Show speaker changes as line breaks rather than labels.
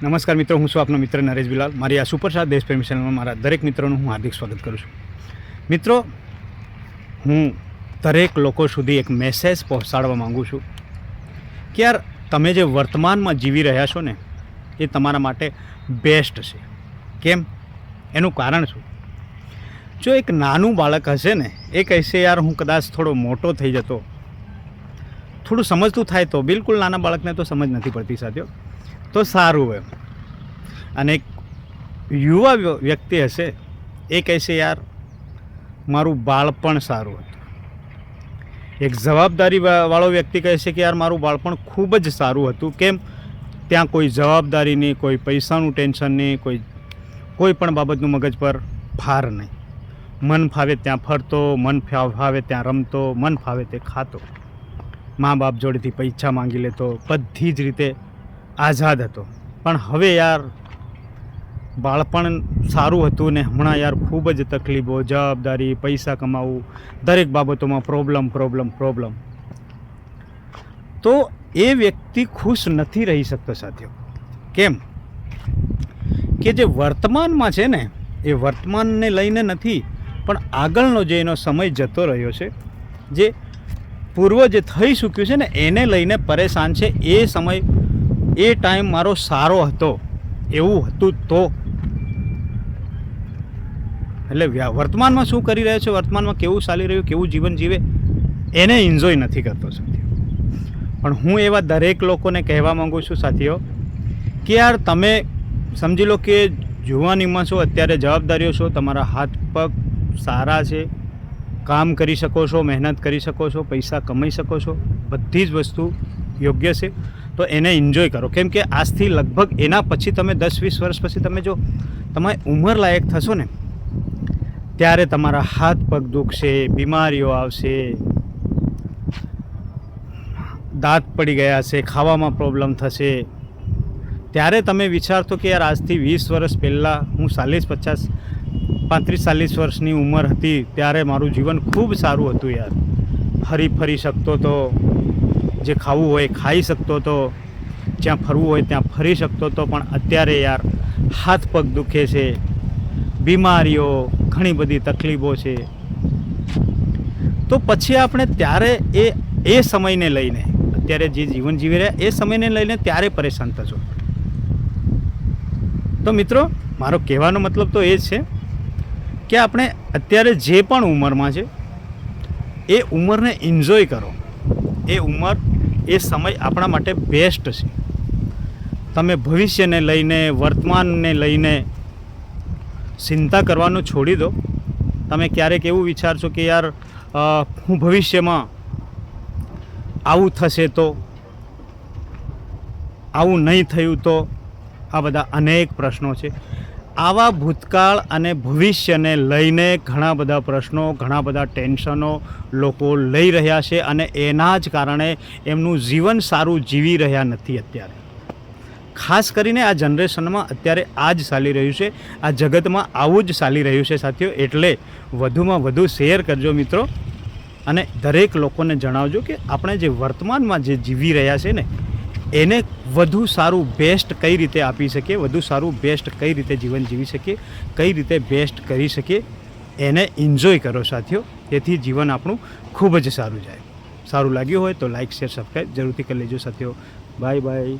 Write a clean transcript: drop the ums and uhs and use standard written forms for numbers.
નમસ્કાર મિત્રો, હું છું આપનો મિત્ર નરેશ બિલાલ. મારી આ સુપરસ્ટાર દેશપ્રેમી ચેનલમાં મારા દરેક મિત્રોનું હું હાર્દિક સ્વાગત કરું છું. મિત્રો, હું દરેક લોકો સુધી એક મેસેજ પહોંચાડવા માગું છું કે યાર, તમે જે વર્તમાનમાં જીવી રહ્યા છો ને, એ તમારા માટે બેસ્ટ છે. કેમ? એનું કારણ શું? જો એક નાનું બાળક હશે ને, એ કહેશે યાર હું કદાચ થોડો મોટો થઈ જતો, થોડું સમજતું થાય તો. બિલકુલ નાના બાળકને તો સમજ નથી પડતી સાથીઓ, તો સારું એમ. અને એક યુવા વ્યક્તિ હશે, એ કહેશે યાર મારું બાળપણ સારું હતું. એક જવાબદારી વાળો વ્યક્તિ કહેશે કે યાર મારું બાળપણ ખૂબ જ સારું હતું. કેમ? ત્યાં કોઈ જવાબદારી નહીં, કોઈ પૈસાનું ટેન્શન નહીં, કોઈ પણ બાબતનું મગજ પર ભાર નહીં. મન ફાવે ત્યાં ફરતો, મન ફાવે ત્યાં રમતો, મન ફાવે તે ખાતો, મા બાપ જોડેથી પૈસા માંગી લેતો, બધી જ રીતે આઝાદ હતો. પણ હવે યાર બાળપણ સારું હતું ને હમણાં યાર ખૂબ જ તકલીફો, જવાબદારી, પૈસા કમાવું, દરેક બાબતોમાં પ્રોબ્લેમ. તો એ વ્યક્તિ ખુશ નથી રહી શકતો સાથીઓ. કેમ? કે જે વર્તમાનમાં છે ને, એ વર્તમાનને લઈને નથી, પણ આગળનો જે એનો સમય જતો રહ્યો છે, જે પૂર્વ જે થઈ ચૂક્યું છે ને, એને લઈને પરેશાન છે. એ સમય, એ ટાઈમ મારો સારો હતો, એવું હતું તો. એટલે વર્તમાનમાં શું કરી રહ્યો છે, વર્તમાનમાં કેવું ચાલી રહ્યું, કેવું જીવન જીવે, એને એન્જોય નથી કરતો સાથીઓ. પણ હું એવા દરેક લોકોને કહેવા માગું છું સાથીઓ કે યાર તમે સમજી લો કે જુવાનીમાં છો, અત્યારે જવાબદારીઓ છો, તમારા હાથ પગ સારા છે, કામ કરી શકો છો, મહેનત કરી શકો છો, પૈસા કમાઈ શકો છો, બધી જ વસ્તુ યોગ્ય છે. તો એને એન્જોય કરો. કેમ કે આજથી લગભગ એના પછી તમે 10-20 વર્ષ પછી તમે જો તમારી ઉંમર લાયક થશો ને, ત્યારે તમારા હાથ પગ દુખશે, બીમારીઓ આવશે, દાંત પડી ગયા છે, ખાવામાં પ્રોબ્લેમ થશે. ત્યારે તમે વિચારતો કે યાર આજથી 20 વર્ષ પહેલાં હું 35-40 વર્ષની ઉંમર હતી, ત્યારે મારું જીવન ખૂબ સારું હતું યાર. ફરી શકતો હતો, જે ખાવું હોય ખાઈ શકતો હતો, જ્યાં ફરવું હોય ત્યાં ફરી શકતો હતો. પણ અત્યારે યાર હાથ પગ દુખે છે, બીમારીઓ, ઘણી બધી તકલીફો છે. તો પછી આપણે ત્યારે એ સમયને લઈને, અત્યારે જે જીવન જીવી રહ્યા એ સમયને લઈને ત્યારે પરેશાન થશો. તો મિત્રો, મારો કહેવાનો મતલબ તો એ જ છે કે આપણે અત્યારે જે પણ ઉંમરમાં છે, એ ઉંમરને એન્જોય કરો. એ ઉંમર, એ સમય આપણા માટે બેસ્ટ છે. તમે ભવિષ્યને લઈને, વર્તમાનને લઈને ચિંતા કરવાનું છોડી દો. તમે ક્યારેક એવું વિચારશો કે યાર હું ભવિષ્યમાં આવું થશે તો, આવું નહીં થયું તો, આ બધા અનેક પ્રશ્નો છે. આવા ભૂતકાળ અને ભવિષ્યને લઈને ઘણા બધા પ્રશ્નો, ઘણા બધા ટેન્શનો લોકો લઈ રહ્યા છે, અને એના જ કારણે એમનું જીવન સારું જીવી રહ્યા નથી અત્યારે. ખાસ કરીને આ જનરેશનમાં અત્યારે આ જ ચાલી રહ્યું છે, આ જગતમાં આવું જ ચાલી રહ્યું છે સાથીઓ. એટલે વધુમાં વધુ શેર કરજો મિત્રો, અને દરેક લોકોને જણાવજો કે આપણે જે વર્તમાનમાં જે જીવી રહ્યા છે ને, એને વધુ સારું બેસ્ટ કઈ રીતે આપી શકીએ, વધુ સારું બેસ્ટ કઈ રીતે જીવન જીવી શકીએ, કઈ રીતે બેસ્ટ કરી શકીએ, એને એન્જોય કરો સાથીઓ. તેથી જીવન આપણું ખૂબ જ સારું જાય. સારું લાગ્યું હોય તો લાઇક, શેર, સબસ્ક્રાઈબ જરૂરથી કરી લેજો સાથીઓ. બાય.